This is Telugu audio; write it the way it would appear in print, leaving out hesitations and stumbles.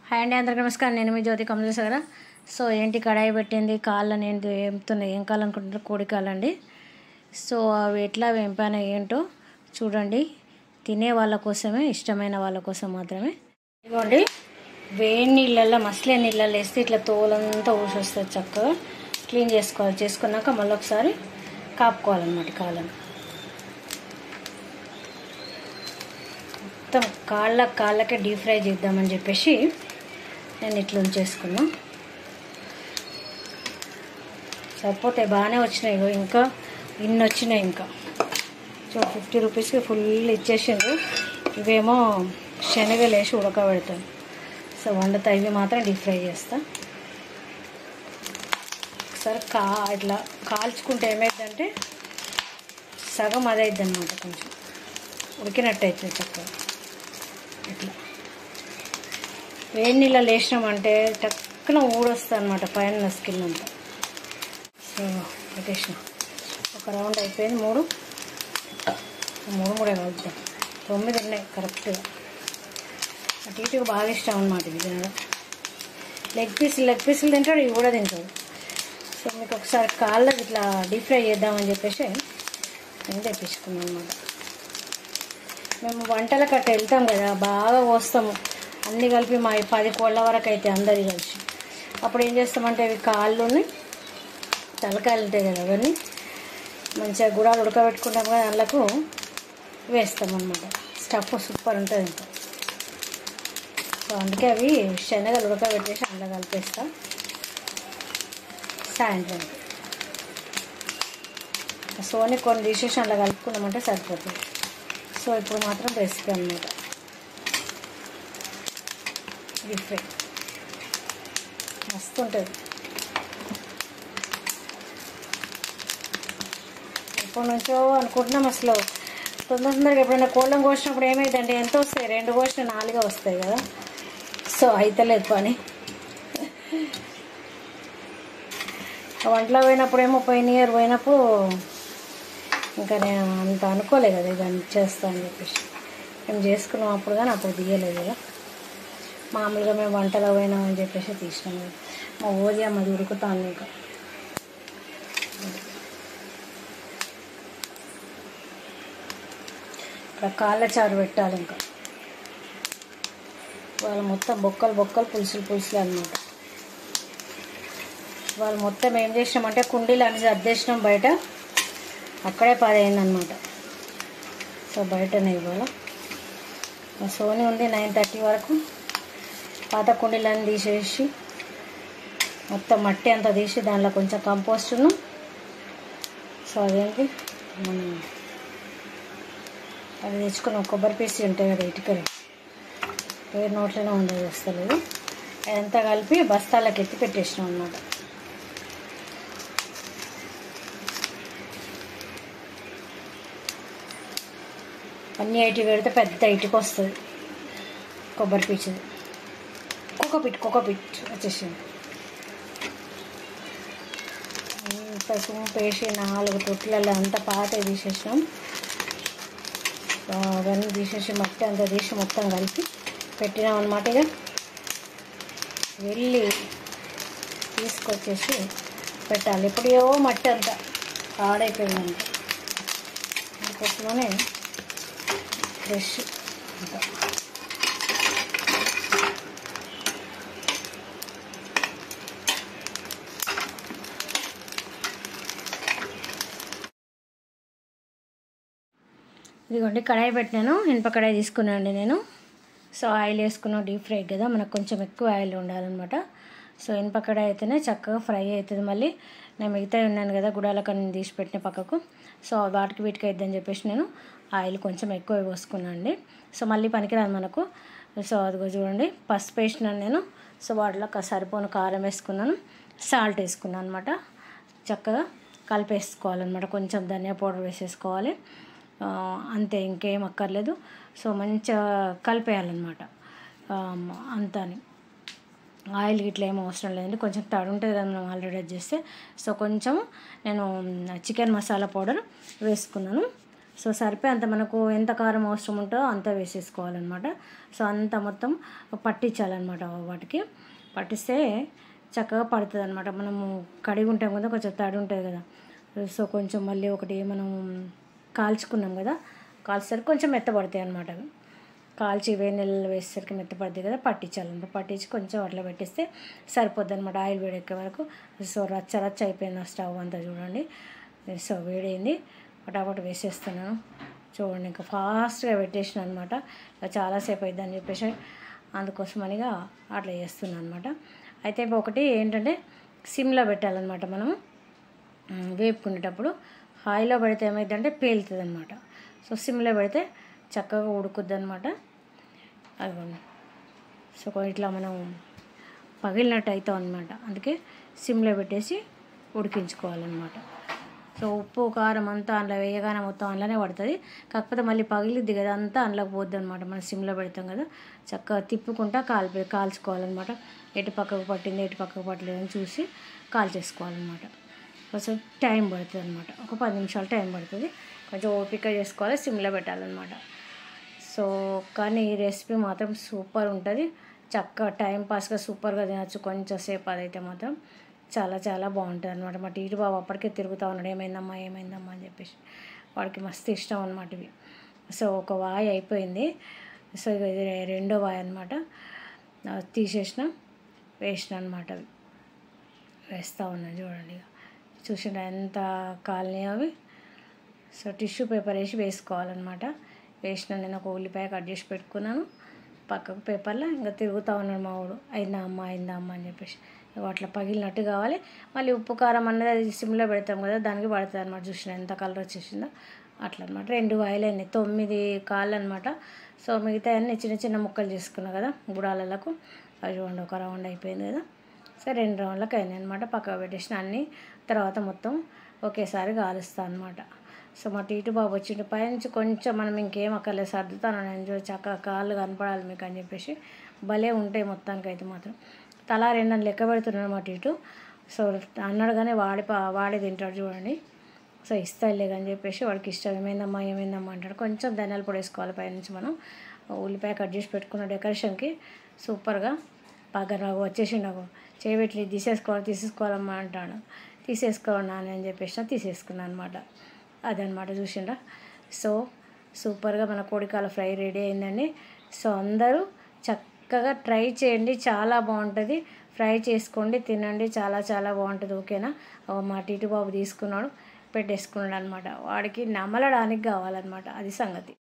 హాయ్ అండి, అందరికీ నమస్కారం. నేను మీ జ్యోతి కమలేశ్వర. సో ఏంటి కడాయి పెట్టింది, కాళ్ళని ఏంటి వేపుతున్నాయి, ఏం కావాలనుకుంటున్నారు? కోడి కాళ్ళండి. సో అవి ఎట్లా వేంపానో ఏంటో చూడండి. తినే వాళ్ళ కోసమే, ఇష్టమైన వాళ్ళ కోసం మాత్రమే. ఇదిగోండి, వేడి నీళ్ళల్లో మసలే నీళ్ళల్లో వేస్తే ఇట్లా తోలంతా ఊసొస్తుంది. చక్కగా క్లీన్ చేసుకోవాలి. చేసుకున్నాక మళ్ళీ ఒకసారి కాపుకోవాలన్నమాట కాళ్ళని. మొత్తం కాళ్ళకే డీప్ ఫ్రై చేద్దామని చెప్పేసి నేను ఇట్లా ఉంచేసుకున్నా. సరిపోతే బాగానే వచ్చినాయి. ఇంకా ఇన్ని వచ్చినాయి. ఇంకా 50 రూపీస్కి ఫుల్ ఇచ్చేసిండ్రు. ఇవేమో శనగలు వేసి ఉడకబెడతాను. సో వండుతా. ఇవి మాత్రం డీప్ ఫ్రై చేస్తా. ఒకసారి ఇట్లా కాల్చుకుంటే ఏమైందంటే సగం అదైద్ది అనమాట. కొంచెం ఉడికినట్టు అవుతుంది చక్కగా. ఇట్లా వేడి నీళ్ళలో వేసినామంటే టక్కున ఊడొస్తుంది అనమాట పైన స్కిన్ అంతా. సో పెట్టేసిన ఒక రౌండ్ అయిపోయింది. మూడు కలుద్దాం. 9 ఉన్నాయి కరెక్ట్గా. అటు ఇటుగా బాగా ఇష్టం అనమాట ఇది తినడం. లెగ్ పీసులు తింటాడు, ఇవి కూడా తింటాడు. సో మీకు ఒకసారి కాళ్ళ ఇట్లా డీప్ ఫ్రై చేద్దామని చెప్పేసి నేను తెప్పించుకున్నాను అనమాట. మేము వంటలకు అట్లా వెళ్తాం కదా, బాగా వస్తాము అన్నీ కలిపి. మా 10 కోళ్ళ వరకు అయితే అందరి కలిసి. అప్పుడు ఏం చేస్తామంటే అవి కాళ్ళుని తలకాయలు ఉంటాయి కదా, అవన్నీ మంచిగా గుడాలు ఉడకబెట్టుకుంటాం కదా, అందులోకి వేస్తామన్నమాట. స్టఫ్ సూపర్ ఉంటుంది ఇంకా. సో అందుకే అవి శనగలు ఉడకబెట్టేసి అందులో కలిపేస్తాం సాయంత్రం. సోని కొన్ని తీసేసి అందులో కలుపుకున్నామంటే సరిపోతుంది. సో ఇప్పుడు మాత్రం రెసిపీ అన్నమాట. డీప్ ఫ్రై మస్తు ఉంటుంది. ఎప్పటి నుంచో అనుకుంటున్నాం. అసలు తొందరగా ఎప్పుడైనా కోళ్ళం కోసినప్పుడు ఏమైందంటే ఎంత వస్తాయి, 2 కోసిన 4 వస్తాయి కదా. సో అయితలేదు పని. వంటలో పోయినప్పుడేమో ఇయర్ పోయినప్పుడు ఇంకా నేను అంత అనుకోలేదు కదా ఇదని చేస్తా అని చెప్పేసి. మేము చేసుకున్నాం అప్పుడు, కానీ అప్పుడు తీయలేదు కదా. మామూలుగా మేము వంటలో పోయినామని చెప్పేసి తీసినాం కదా. మా ఓది అమ్మది ఉడుకుతాను. ఇంకా ఇక్కడ కాళ్ళ చారు పెట్టాలి. ఇంకా వాళ్ళు మొత్తం బొక్కలు పులుసులు అన్నమాట. వాళ్ళు మొత్తం ఏం చేసినామంటే కుండీలు అనేది అద్దేసినాం బయట. అక్కడే 10 అయిందనమాట. సో బయటనే ఇవాళ సోని ఉంది 9:30 వరకు. పాత కుండీలన్నీ తీసేసి మొత్తం మట్టి అంతా తీసి దాంట్లో కొంచెం కంపోస్టును, సో అదేంటి మనం అది తెచ్చుకున్నాం కొబ్బరి పీసి ఉంటాయి కదా, ఇటుకలు పేరు నోట్లోనే ఉండేది వస్తలేదు. అదంతా కలిపి బస్తాలకు ఎత్తి పెట్టేసినాం అన్నమాట. అన్నీ ఇటు పెడితే పెద్ద ఇటుక వస్తుంది. కొబ్బరి పీచుది కోకోపిట్ వచ్చేసింది. అంత సూంపు వేసి 4 తొట్లలో అంతా పాత తీసేసినాం. అవన్నీ తీసేసి మట్టి అంతా తీసి మొత్తం కలిపి పెట్టినాం అన్నమాట. ఇక వెళ్ళి తీసుకొచ్చేసి పెట్టాలి. ఎప్పుడో మట్టి అంతా పాడైపోయిందంట. అందుకోసమనే ఫ్రెష్ అంతా. ఇదిగోండి కడాయి పెట్టినాను. ఇనుప కడాయి తీసుకున్నాను నేను. సో ఆయిల్ వేసుకున్నాం. డీప్ ఫ్రై కదా, మనకు కొంచెం ఎక్కువ ఆయిల్ ఉండాలన్నమాట. సో ఇనుప కడాయి అయితేనే చక్కగా ఫ్రై అవుతుంది. మళ్ళీ నేను మిగతా ఉన్నాను కదా గుడాలకు నేను తీసి పెట్టిన పక్కకు. సో వీటికి అయిద్దని చెప్పేసి నేను ఆయిల్ కొంచెం ఎక్కువ పోసుకున్నాను అండి. సో మళ్ళీ పనికిరాదు మనకు. సో అదిగో చూడండి, పసుపు వేసినాను నేను. సో వాటిలో సరిపోను కారం వేసుకున్నాను, సాల్ట్ వేసుకున్నాను అనమాట. చక్కగా కలిపేసుకోవాలన్నమాట. కొంచెం ధనియా పౌడర్ వేసేసుకోవాలి, అంతే, ఇంకేం అక్కర్లేదు. సో మంచిగా కలిపేయాలన్నమాట అంతాని. ఆయిల్ ఇట్లా ఏమో అవసరం లేదండి. కొంచెం తడి ఉంటుంది కదా మనం ఆల్రెడీ అది చేస్తే. సో కొంచెం నేను చికెన్ మసాలా పౌడర్ వేసుకున్నాను. సో సరిపోయేంత మనకు ఎంత కారం అవసరం ఉంటుందో అంత వేసేసుకోవాలన్నమాట. సో అంత మొత్తం పట్టించాలన్నమాట. వాటికి పట్టిస్తే చక్కగా పడుతుంది అనమాట. మనము కడిగి ఉంటాం కదా, కొంచెం తడి ఉంటుంది కదా. సో కొంచెం మళ్ళీ ఒకటి మనం కాల్చుకున్నాం కదా, కాల్చేసరికి కొంచెం మెత్తపడతాయి అనమాట. అవి కాల్చి వేడి నీళ్ళలో వేసేసరికి మెత్తపడుతుంది కదా, పట్టించాలన్నమాట. పట్టించి కొంచెం అట్లా పెట్టిస్తే సరిపోద్ది అనమాట. ఆయిల్ వేడెక్కే వరకు. సో రచ్చ రచ్చ అయిపోయింది ఆ స్టవ్ అంతా చూడండి. సో వేడైంది, పటాపట వేసేస్తున్నాను చూడండి. ఇంకా ఫాస్ట్గా పెట్టేసిన అనమాట. చాలాసేపు అవుతుంది అని చెప్పేసి అందుకోసమనిగా అట్లా చేస్తున్నాను అనమాట. అయితే ఒకటి ఏంటంటే సిమ్లో పెట్టాలన్నమాట. మనము వేపుకునేటప్పుడు హైలో పెడితే ఏమైందంటే పేలుతుంది అనమాట. సో సిమ్లో పెడితే చక్కగా ఉడుకుద్ది అనమాట. అదిగోండి. సో ఇట్లా మనం పగిలినట్టు అవుతాం అనమాట. అందుకే సిమ్లో పెట్టేసి ఉడికించుకోవాలన్నమాట. సో ఉప్పు కారం అంతా అందులో వేయగానే మొత్తం అందులోనే పడుతుంది. కాకపోతే మళ్ళీ పగిలిద్ది కదా, అంతా అందులోకి పోద్ది అనమాట. మనం సిమ్లో పెడతాం కదా, చక్కగా తిప్పుకుంటా కాల్చుకోవాలన్నమాట. ఎటు పక్కకు పట్టింది ఎటు పక్కకు పట్టలేదని చూసి కాల్చేసుకోవాలన్నమాట. కొంచెం టైం పడుతుంది అనమాట. ఒక 10 నిమిషాలు టైం పడుతుంది. కొంచెం ఓపిక చేసుకోవాలి, సిమ్లో పెట్టాలన్నమాట. సో కానీ ఈ రెసిపీ మాత్రం సూపర్ ఉంటుంది. చక్కగా టైంపాస్గా సూపర్గా తినచ్చు కొంచెం సేపు. అదైతే మాత్రం చాలా చాలా బాగుంటుంది అనమాట. మా టీటు బాబు అప్పటికే తిరుగుతూ ఉన్నాడు, ఏమైందమ్మా ఏమైందమ్మా అని చెప్పేసి. వాడికి మస్తు ఇష్టం అనమాట ఇవి. సో ఒక వాయి అయిపోయింది. సో ఇది రెండో వాయి అనమాట. తీసేసిన వేసిన అనమాట. అవి వేస్తూ ఉన్నాను చూడండి. చూసిన ఎంత కాలనీ అవి. సో టిష్యూ పేపర్ వేసి వేసుకోవాలన్నమాట. వేసిన నేను ఒక ఉల్లిపాయ కట్ చేసి పెట్టుకున్నాను పక్కకు పేపర్లో. ఇంకా తిరుగుతూ ఉన్నాడు మా వాడు, అయిందా అమ్మ అని చెప్పేసి. అట్లా పగిలినట్టు కావాలి. మళ్ళీ ఉప్పు కారం అన్నది అది సిమ్లో పెడతాం కదా, దానికి పడుతుంది అనమాట. చూసిన ఎంత కలర్ వచ్చేసిందో అట్లా అనమాట. 2 వాయిలు అయినాయి, 9 కాళ్ళు అనమాట. సో మిగతా అన్నీ చిన్న చిన్న ముక్కలు చేసుకున్నా కదా గుడాలకు. అవి చూడండి, ఒక రౌండ్ అయిపోయింది కదా. సో 2 రౌండ్లకు అయినాయి అనమాట. పక్కకు పెట్టేసిన అన్నీ తర్వాత మొత్తం ఒకేసారి కాలుస్తాను అనమాట. సో మా టీటు బాబు వచ్చిండు పైనుంచి కొంచెం మనం ఇంకేం అక్కర్లేదు సర్దుతాను నేను చక్కగా కాళ్ళు కనపడాలి మీకు అని చెప్పేసి. భలే ఉంటాయి మొత్తానికి అయితే మాత్రం. తలా 2 అని లెక్క పెడుతున్నాడు మా టీటు. సో అన్నాడు కానీ వాడే తింటాడు చూడండి. సో ఇస్తాయిలే అని చెప్పేసి వాడికి ఇష్టం. ఏమైందమ్మా అంటాడు. కొంచెం ధనియాల పొడి వేసుకోవాలి పైనుంచి. మనం ఉల్లిపాయ కట్ చేసి పెట్టుకున్న డెకరేషన్కి సూపర్గా బాగా నాకు వచ్చేసి నాకు చేయబెట్టి తీసేసుకోవాలమ్మా అంటాడు. తీసేసుకోండి అని చెప్పేసి తీసేసుకున్నాను అనమాట. అదనమాట చూసిండ్రా. సో సూపర్గా మన కోడికాల ఫ్రై రెడీ అయిందండి. సో అందరూ చక్కగా ట్రై చేయండి, చాలా బాగుంటుంది. ఫ్రై చేసుకోండి, తినండి, చాలా చాలా బాగుంటుంది. ఓకేనా. మా టీటు బాబు తీసుకున్నాడు, పెట్టేసుకున్నాడు అనమాట. వాడికి నమలడానికి కావాలన్నమాట, అది సంగతి.